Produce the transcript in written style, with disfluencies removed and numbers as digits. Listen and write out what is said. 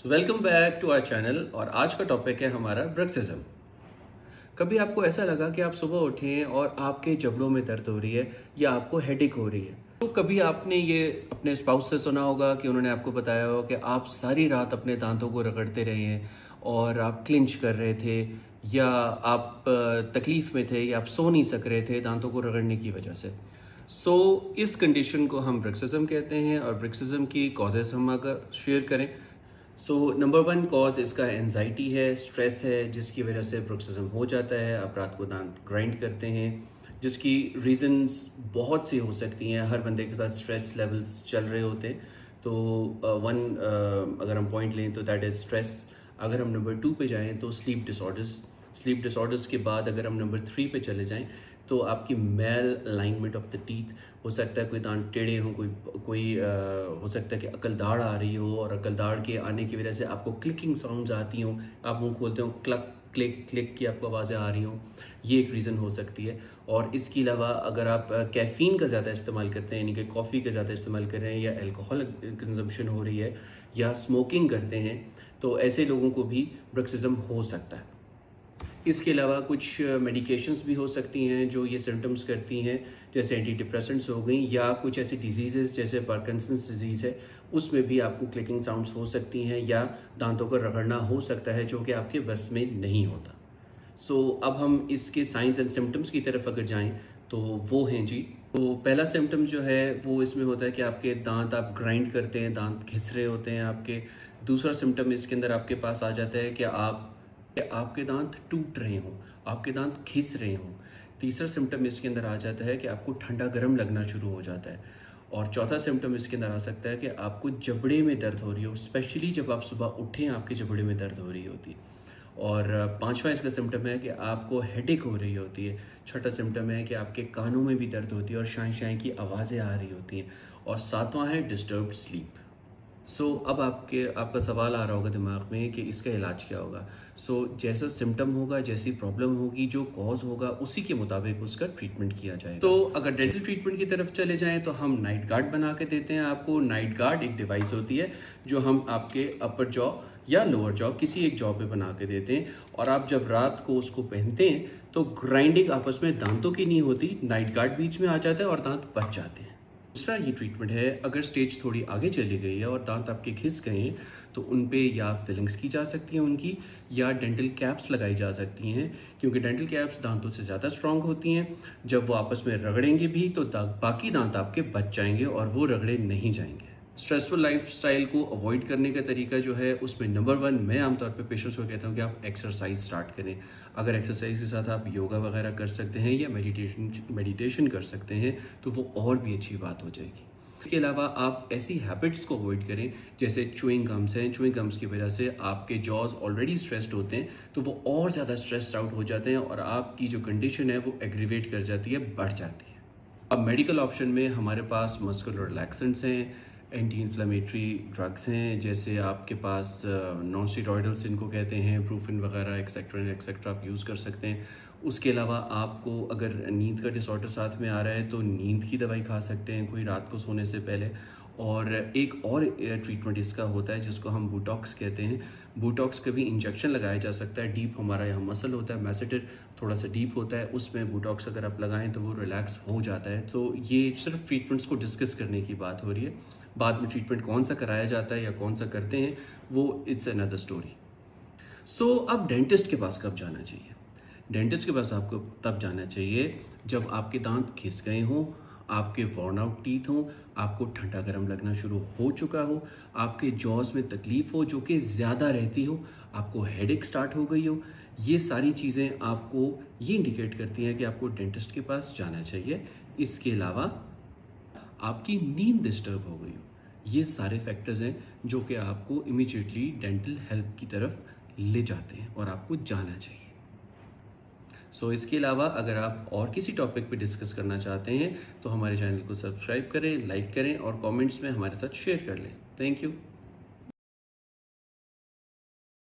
Welcome back to our channel. और आज का टॉपिक है हमारा ब्रक्सिज्म। कभी आपको ऐसा लगा कि आप सुबह उठे हैं और आपके जबड़ों में दर्द हो रही है या आपको हेडेक हो रही है? तो कभी आपने ये अपने स्पाउस से सुना होगा कि उन्होंने आपको बताया हो कि आप सारी रात अपने दांतों को रगड़ते रहे हैं और आप क्लिंच कर रहे थे, या आप तकलीफ में थे, या आप सो नहीं सक रहे थे दांतों को रगड़ने की वजह से। इस कंडीशन को हम ब्रक्सिज्म कहते हैं। और ब्रक्सिज्म की कॉजेज हम अगर शेयर करें, नंबर वन कॉज इसका एंजाइटी है, स्ट्रेस है, जिसकी वजह से ब्रुक्सिज्म हो जाता है। आप रात को दांत ग्राइंड करते हैं, जिसकी रीजंस बहुत सी हो सकती हैं। हर बंदे के साथ स्ट्रेस लेवल्स चल रहे होते हैं। अगर हम पॉइंट लें तो दैट इज़ स्ट्रेस। अगर हम नंबर 2 पे जाएं तो स्लीप डिसऑर्डर्स के बाद अगर हम नंबर 3 पे चले जाएं तो आपकी malalignment of the teeth. हो सकता है कोई दांत टेढ़े हों, हो सकता है कि अकलदाड़ आ रही हो, और अकलदाड़ के आने की वजह से आपको क्लिकिंग साउंड्स आती हों, आप मुंह खोलते हो क्लक क्लिक क्लिक की आपको आवाज़ें आ रही हों। ये एक रीज़न हो सकती है। और इसके अलावा अगर आप कैफ़ीन का ज़्यादा इस्तेमाल करते हैं, यानी कि कॉफ़ी का ज़्यादा इस्तेमाल कर रहे हैं, या अल्कोहल कंजम्पशन हो रही है, या स्मोकिंग करते हैं, तो ऐसे लोगों को भी ब्रक्सिज्म हो सकता है। इसके अलावा कुछ मेडिकेशंस भी हो सकती हैं जो ये सिम्टम्स करती हैं, जैसे एंटी डिप्रेसेंट्स हो गई, या कुछ ऐसी डिजीज़ जैसे पार्किंसंस डिजीज़ है, उसमें भी आपको क्लिकिंग साउंड्स हो सकती हैं, या दांतों का रगड़ना हो सकता है जो कि आपके बस में नहीं होता। अब हम इसके साइंस एंड सिम्टम्स की तरफ अगर जाएं तो वो हैं जी। तो पहला सिम्टम जो है वो इसमें होता है कि आपके दांत आप ग्राइंड करते हैं, दांत घिस रहे होते हैं आपके। दूसरा सिम्टम इसके अंदर आपके पास आ जाता है कि आपके दांत टूट रहे हों, आपके दांत घिस रहे हों। तीसरा सिम्टम इसके अंदर आ जाता है कि आपको ठंडा गर्म लगना शुरू हो जाता है। और चौथा सिम्टम इसके अंदर आ सकता है कि आपको जबड़े में दर्द हो रही हो, स्पेशली जब आप सुबह उठें आपके जबड़े में दर्द हो रही होती है। और पांचवा इसका सिम्टम है कि आपको हेडेक हो रही होती है। छठा सिम्टम है कि आपके कानों में भी दर्द होती है और शाई शाई की आवाज़ें आ रही होती हैं। और सातवां है डिस्टर्ब्ड स्लीप। अब आपका सवाल आ रहा होगा दिमाग में कि इसका इलाज क्या होगा। जैसा सिम्टम होगा, जैसी प्रॉब्लम होगी, जो कॉज होगा, उसी के मुताबिक उसका ट्रीटमेंट किया जाएगा। अगर डेंटल ट्रीटमेंट की तरफ चले जाएं तो हम नाइट गार्ड बना के देते हैं आपको। नाइट गार्ड एक डिवाइस होती है जो हम आपके अपर जॉ या लोअर जॉ, किसी एक जॉ पे बना के देते हैं, और आप जब रात को उसको पहनते हैं तो ग्राइंडिंग आपस में दांतों की नहीं होती, नाइट गार्ड बीच में आ जाता है और दांत बच जाते हैं। दूसरा ये ट्रीटमेंट है, अगर स्टेज थोड़ी आगे चली गई है और दांत आपके घिस गए हैं तो उन पे या फिलिंग्स की जा सकती हैं उनकी, या डेंटल कैप्स लगाई जा सकती हैं, क्योंकि डेंटल कैप्स दांतों से ज़्यादा स्ट्रांग होती हैं। जब वो आपस में रगड़ेंगे भी तो बाकी दांत आपके बच जाएंगे और वो रगड़े नहीं जाएंगे। स्ट्रेसफुल लाइफस्टाइल को अवॉइड करने का तरीका जो है उसमें नंबर वन, मैं आमतौर पे पेशेंट्स को कहता हूँ कि आप एक्सरसाइज स्टार्ट करें। अगर एक्सरसाइज के साथ आप योगा वगैरह कर सकते हैं या मेडिटेशन कर सकते हैं तो वो और भी अच्छी बात हो जाएगी। इसके अलावा आप ऐसी हैबिट्स को अवॉइड करें, जैसे चुइंग गम्स हैं। चुइंग गम्स की वजह से आपके जॉज ऑलरेडी स्ट्रेस्ड होते हैं तो वो और ज़्यादा स्ट्रेस्ड आउट हो जाते हैं और आपकी जो कंडीशन है वो एग्रीवेट कर जाती है, बढ़ जाती है। अब मेडिकल ऑप्शन में हमारे पास मस्कुलर रिलैक्सेंट्स हैं, एंटी इन्फ्लेमेटरी ड्रग्स हैं, जैसे आपके पास नॉन स्टेरॉइडल्स जिनको कहते हैं, ब्रूफिन वगैरह एक्सेट्रा आप यूज़ कर सकते हैं। उसके अलावा आपको अगर नींद का डिसऑर्डर साथ में आ रहा है तो नींद की दवाई खा सकते हैं कोई रात को सोने से पहले। और एक और ट्रीटमेंट इसका होता है जिसको हम बोटॉक्स कहते हैं। बोटॉक्स का भी इंजेक्शन लगाया जा सकता है। डीप हमारा यहाँ मसल होता है, मैसेटर थोड़ा सा डीप होता है, उसमें बोटॉक्स अगर आप लगाएं तो वो रिलैक्स हो जाता है। तो ये सिर्फ ट्रीटमेंट्स को डिस्कस करने की बात हो रही है। बाद में ट्रीटमेंट कौन सा कराया जाता है या कौन सा करते हैं वो इट्स अनदर स्टोरी। अब डेंटिस्ट के पास कब जाना चाहिए? डेंटिस्ट के पास आपको तब जाना चाहिए जब आपके दांत घिस गए हों, आपके वॉर्न आउट टीथ हों, आपको ठंडा गर्म लगना शुरू हो चुका हो, आपके जॉज में तकलीफ हो जो कि ज़्यादा रहती हो, आपको हेडेक स्टार्ट हो गई हो। ये सारी चीज़ें आपको ये इंडिकेट करती हैं कि आपको डेंटिस्ट के पास जाना चाहिए। इसके अलावा आपकी नींद डिस्टर्ब हो गई हो, ये सारे फैक्टर्स हैं जो कि आपको इमीडिएटली डेंटल हेल्प की तरफ ले जाते हैं और आपको जाना चाहिए। इसके अलावा अगर आप और किसी टॉपिक पे डिस्कस करना चाहते हैं तो हमारे चैनल को सब्सक्राइब करें, लाइक करें और कमेंट्स में हमारे साथ शेयर कर लें। Thank you.